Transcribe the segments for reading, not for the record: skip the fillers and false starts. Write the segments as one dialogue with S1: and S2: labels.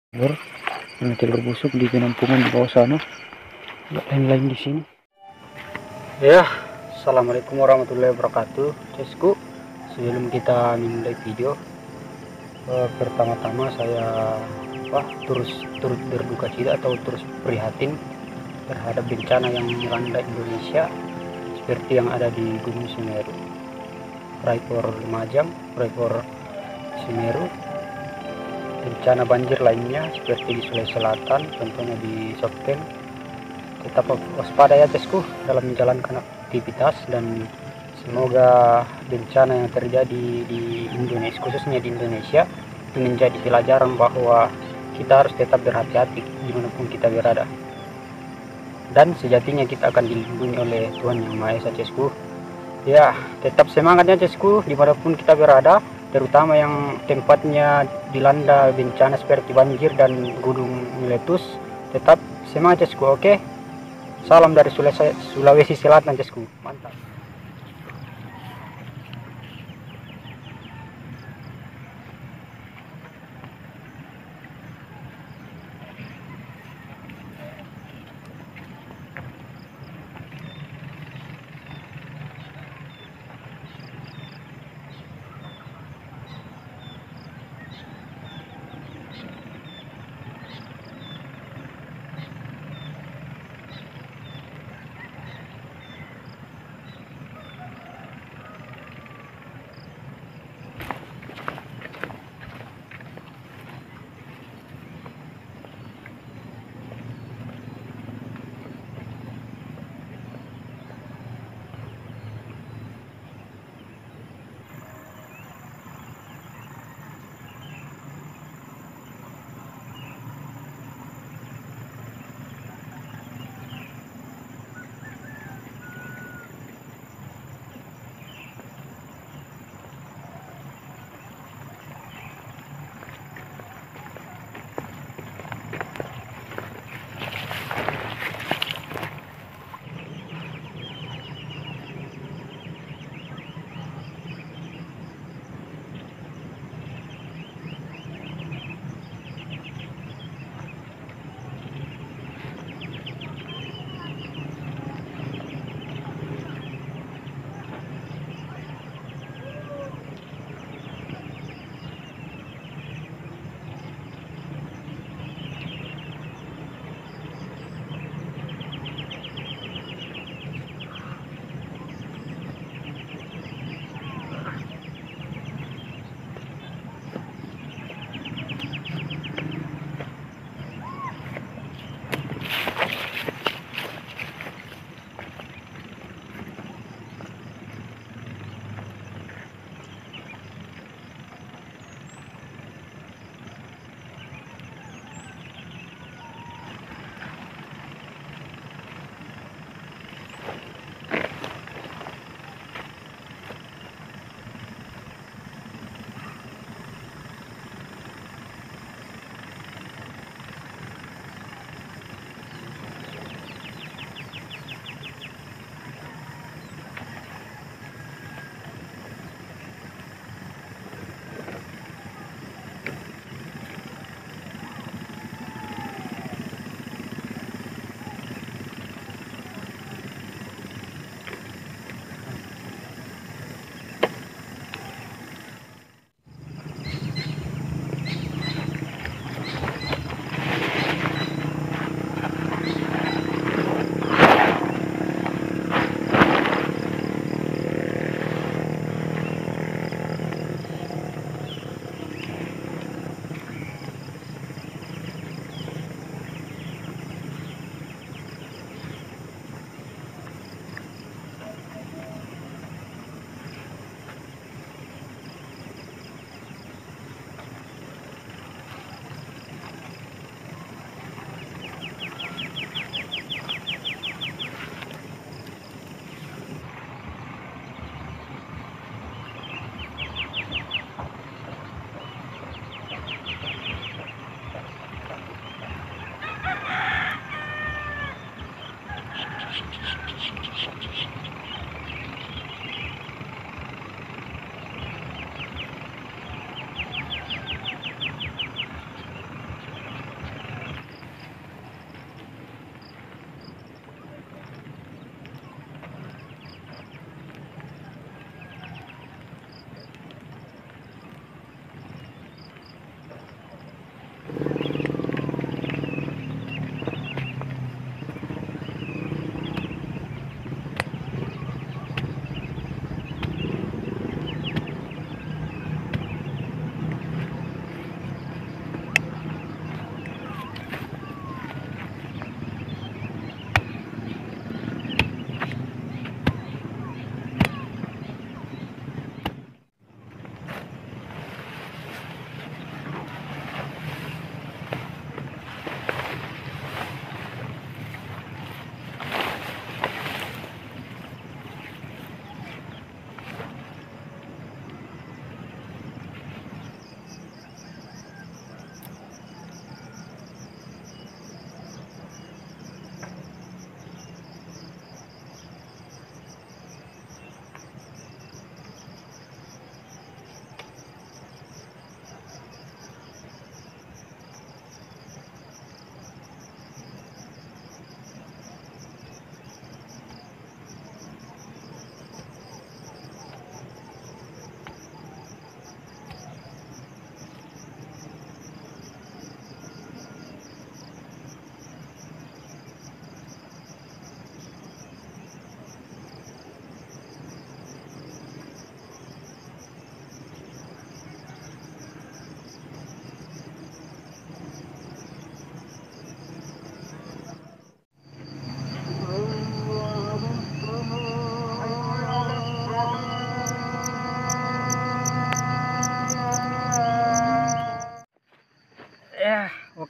S1: telur, telur busuk di penampungan di bawah sana. Nggak lain-lain di sini. Ya, assalamualaikum warahmatullahi wabarakatuh, Cesku. Sebelum kita memulai video, pertama-tama saya turut berduka cita atau terus prihatin terhadap bencana yang melanda Indonesia seperti yang ada di Gunung Semeru, Raipur Lumajang, Raipur Semeru, bencana banjir lainnya seperti di Sulawesi Selatan, contohnya di Sopeng. Tetap waspada ya Cesku dalam menjalankan aktivitas, dan semoga bencana yang terjadi di Indonesia, khususnya di Indonesia, itu menjadi pelajaran bahwa kita harus tetap berhati-hati dimanapun kita berada, dan sejatinya kita akan dilindungi oleh Tuhan Yang Maha Esa Cesku. Ya, tetap semangatnya Cesku dimanapun kita berada, terutama yang tempatnya dilanda bencana seperti banjir dan gunung meletus. Tetap semangat Cesku, oke? Salam dari Sulawesi Selatan Cesku, mantap.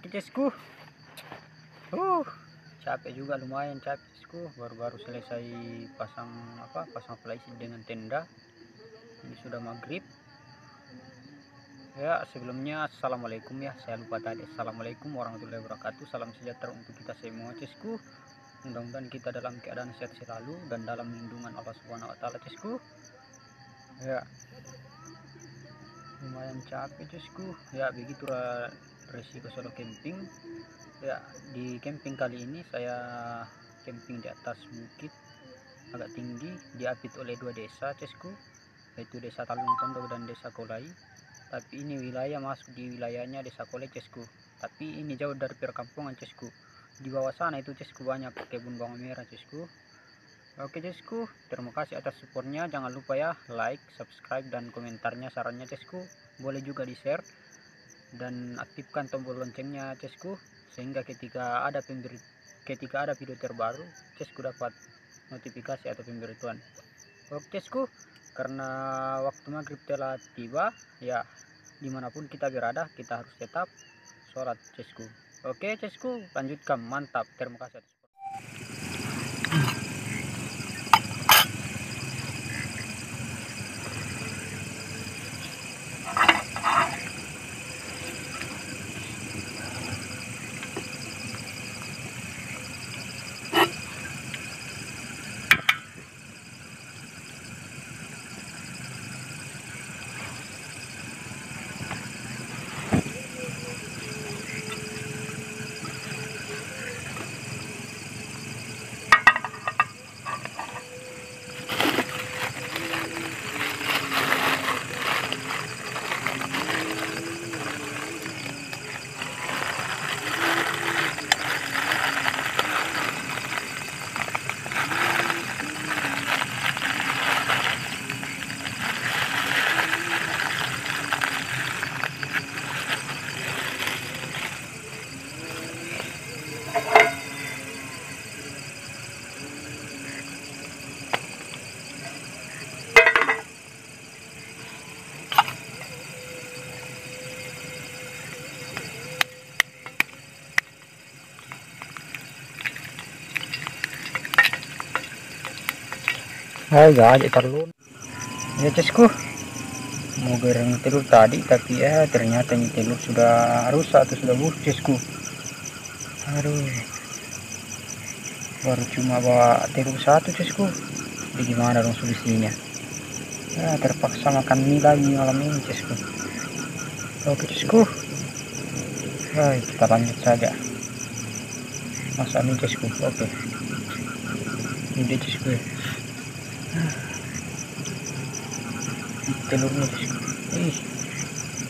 S1: Oke cesku, capek juga, lumayan capek cesku. Baru-baru selesai pasang flysheet dengan tenda. Ini sudah maghrib ya. Sebelumnya assalamualaikum ya, saya lupa tadi. Assalamualaikum warahmatullahi wabarakatuh. Salam sejahtera untuk kita semua cesku. Mudah-mudahan kita dalam keadaan sehat selalu dan dalam lindungan Allah Subhanahu wa taala cesku. Ya, lumayan capek cesku. Ya, begitulah resiko solo camping. Ya, di camping kali ini saya camping di atas bukit agak tinggi, diapit oleh dua desa cesku, yaitu desa Talung Tondok dan desa Kolai. Tapi ini wilayah masuk di wilayahnya desa Kolai cesku, tapi ini jauh dari perkampungan cesku. Di bawah sana itu cesku banyak kebun bawang merah cesku. Oke cesku, terima kasih atas supportnya. Jangan lupa ya like, subscribe, dan komentarnya, sarannya cesku. Boleh juga di share dan aktifkan tombol loncengnya cesku, sehingga ketika ada video terbaru cesku dapat notifikasi atau pemberitahuan. Oke cesku, karena waktu maghrib telah tiba ya, dimanapun kita berada kita harus tetap sholat cesku. Oke cesku, lanjutkan, mantap, terima kasih atas support. Hai guys, terlalu ya cesku, mau goreng telur tadi, tapi ya ternyata ini telur sudah rusak atau sudah busuk cesku. Aduh, baru cuma bawa telur satu cesku. Bagaimana dong solusinya? Ya terpaksa makan mie lagi malam ini cesku. Oke cesku, hai, kita lanjut saja masak mie cesku. Oke, ini cesku. Telurnya cesku,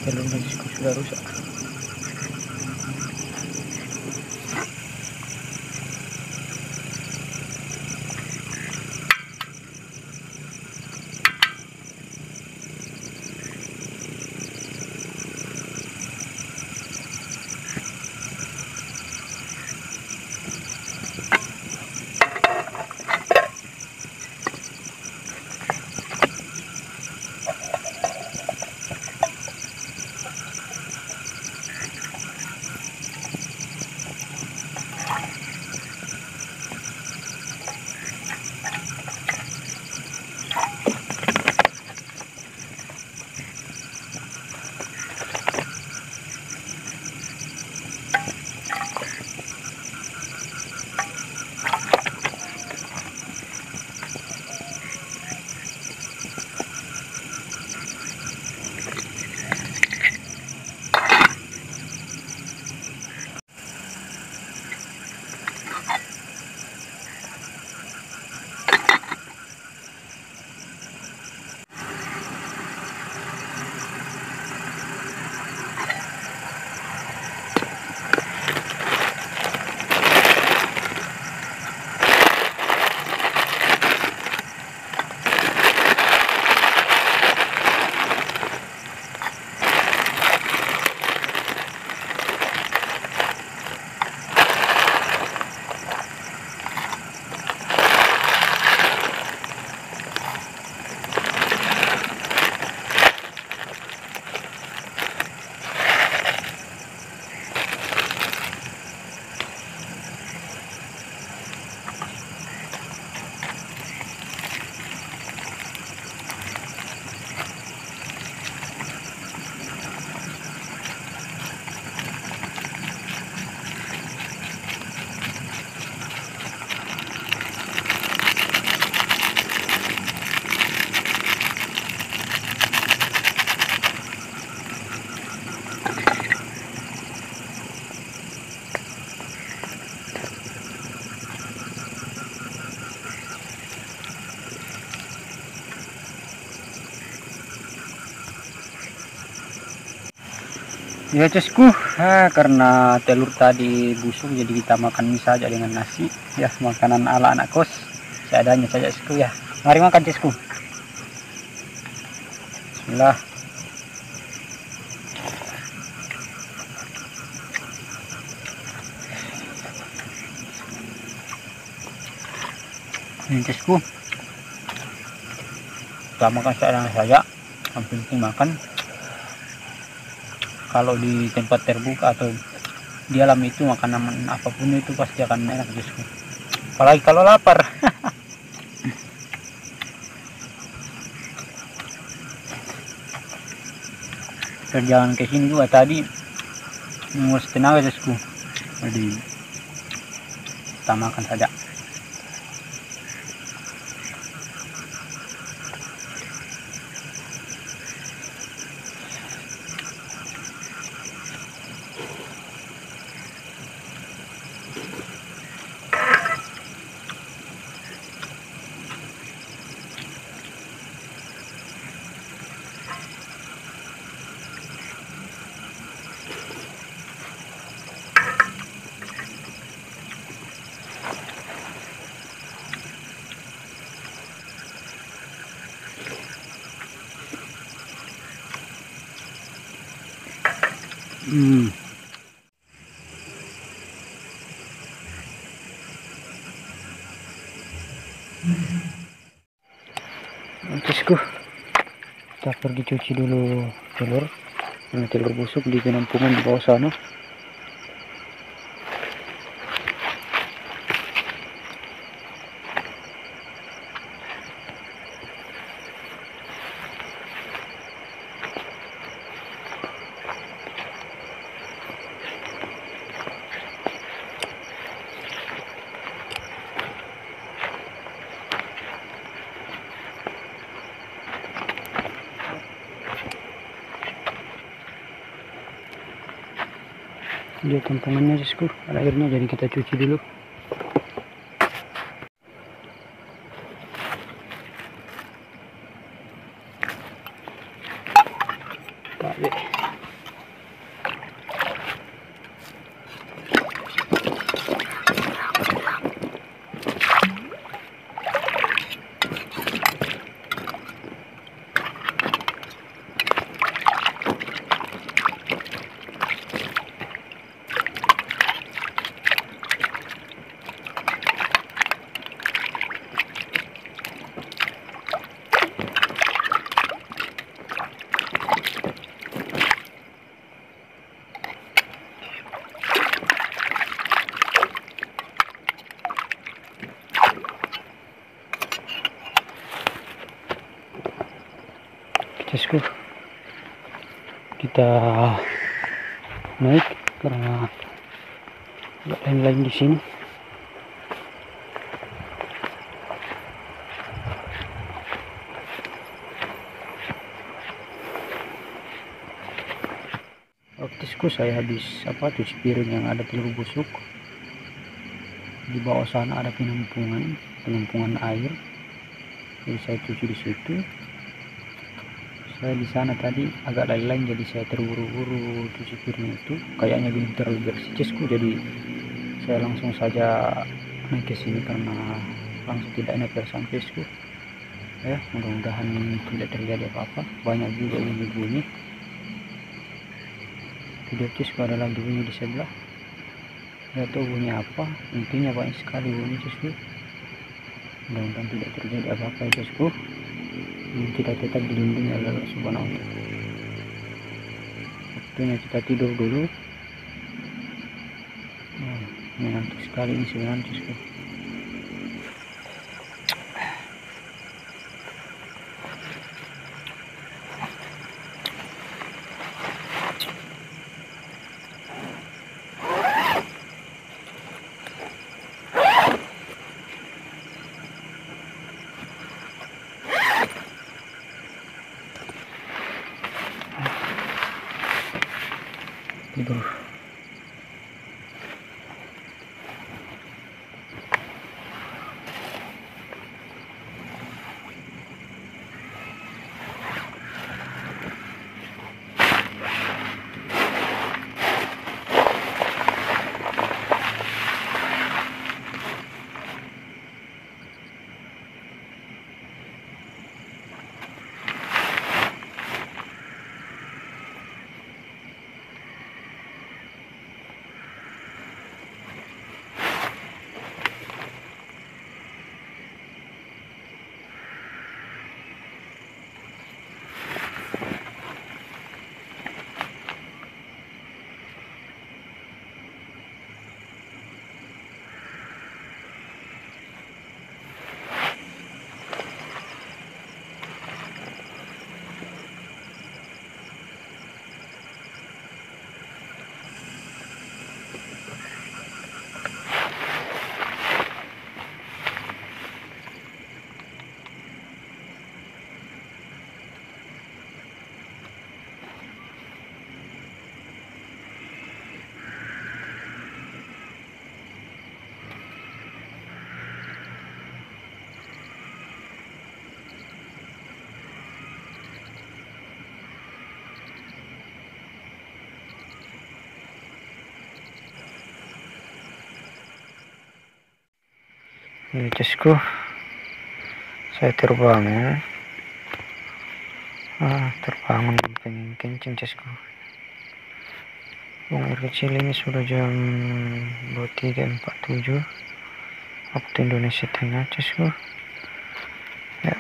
S1: telurnya cesku sudah rusak. Ya cesku, karena telur tadi busuk jadi kita makan mie saja dengan nasi. Ya, makanan ala anak kos, seadanya saja cesku ya. Mari makan cesku. Bismillah. Ini cesku, kita makan seadanya saja. Yang penting makan. Kalau di tempat terbuka atau di alam itu makanan apapun itu pasti akan enak cesku. Apalagi kalau lapar. Perjalanan ke sini juga tadi menguras tenaga cesku. Jadi kita makan saja. Cesku, kita pergi cuci dulu telur, karena telur busuk di penampungan di bawah sana. Lihat tampungannya cesku, ada airnya, jadi kita cuci dulu. Balik. Cesku, kita naik karena nggak lain-lain di sini. Oke cesku, saya habis cuci piring yang ada telur busuk. Di bawah sana ada penampungan air, jadi saya cuci di situ. Saya di sana tadi agak lain-lain, jadi saya terburu-buru cuci piring itu, kayaknya belum terlalu bersih cesku, jadi saya langsung saja naik ke sini karena langsung tidak enak perasaan cesku. Ya, mudah-mudahan tidak terjadi apa-apa. Banyak juga bunyi-bunyi. Video cesku ada lagi bunyi di sebelah. Tidak tahu bunyi apa, intinya banyak sekali bunyi cesku. Mudah-mudahan tidak terjadi apa-apa ya cesku. Kita tetap dilindungi oleh Allah Subhanahu wa Ta'ala. Waktunya kita tidur dulu. Mengantuk sekali ini sebenarnya cesku. Tidur. Ya cesku, saya terbangun. Terbangun pengen kencing cesku. Buang air kecil ini sudah jam 23.47 waktu Indonesia Tengah cesku. Ya,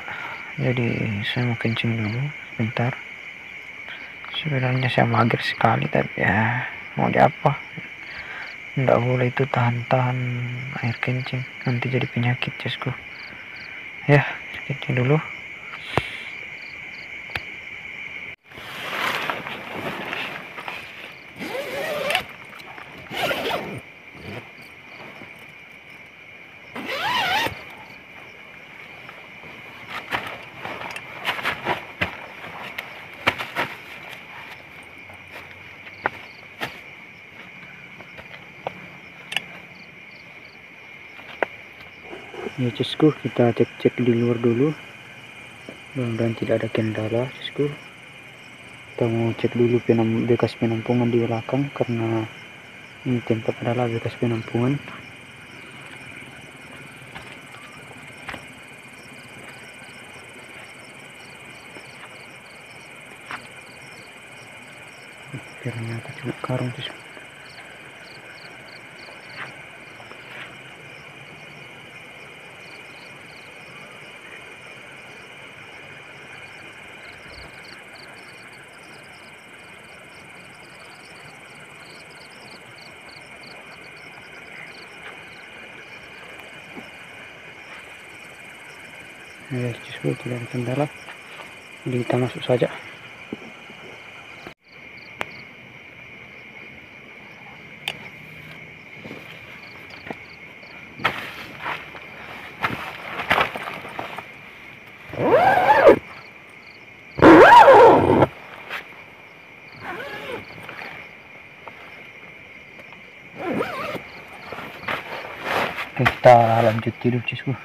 S1: jadi saya mau kencing dulu sebentar. Sebenarnya saya mager sekali, tapi ya mau diapa, nggak boleh itu tahan-tahan air kencing, nanti jadi penyakit cesku. Ya, kencing dulu. Ya cesku, kita cek-cek di luar dulu, mudah-mudahan tidak ada kendala cesku. Kita mau cek dulu bekas penampungan di belakang, karena ini tempat adalah bekas penampungan. Ternyata cuma karung cesku. Ya cesku, tidak ada kendala, jadi kita masuk saja. Kita lanjut tidur cesku.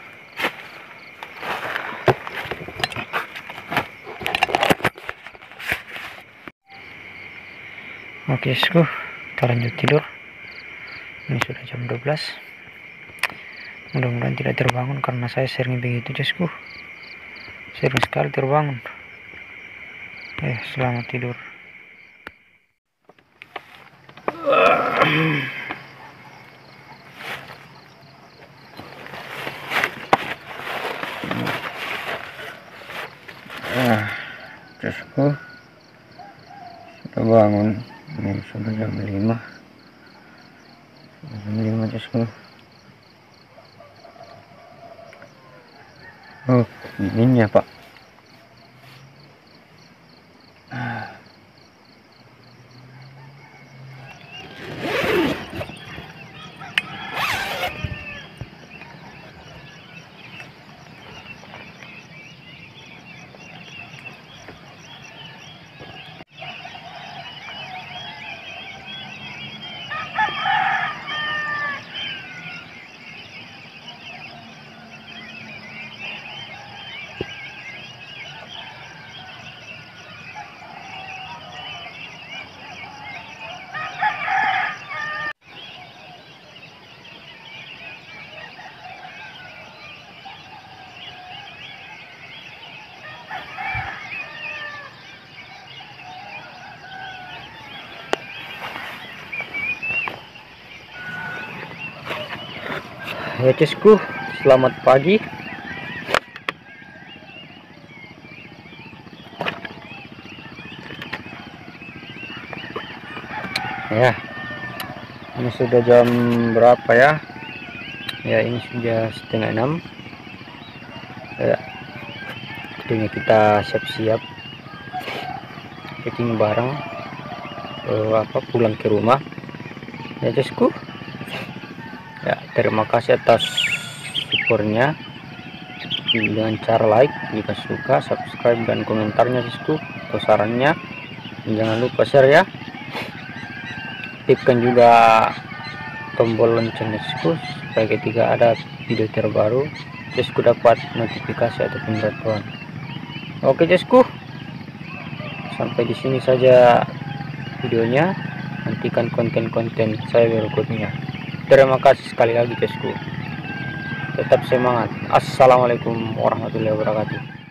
S1: Oke cesku, kita lanjut tidur. Ini sudah jam 12. Mudah-mudahan tidak terbangun, karena saya sering begitu cesku, sering sekali terbangun. Selamat tidur. Cesku sudah bangun. Ini sudah jam 5. Jam 5 cesku. Oh, ininya pak. Ya cesku, selamat pagi. Ya, ini sudah jam berapa ya? Ya, ini sudah 5:30. Ya, waktunya kita siap-siap packing barang, pulang ke rumah. Ya cesku. Ya, terima kasih atas supportnya dengan cara like jika suka, subscribe dan komentarnya cesku, atau sarannya. Dan jangan lupa share ya. Aktifkan juga tombol loncengnya cesku, supaya ketika ada video terbaru cesku dapat notifikasi atau pemberitahuan. Oke cesku, sampai di sini saja videonya. Nantikan konten-konten saya berikutnya. Terima kasih sekali lagi cesku.
S2: tetap semangat. Assalamualaikum warahmatullahi wabarakatuh.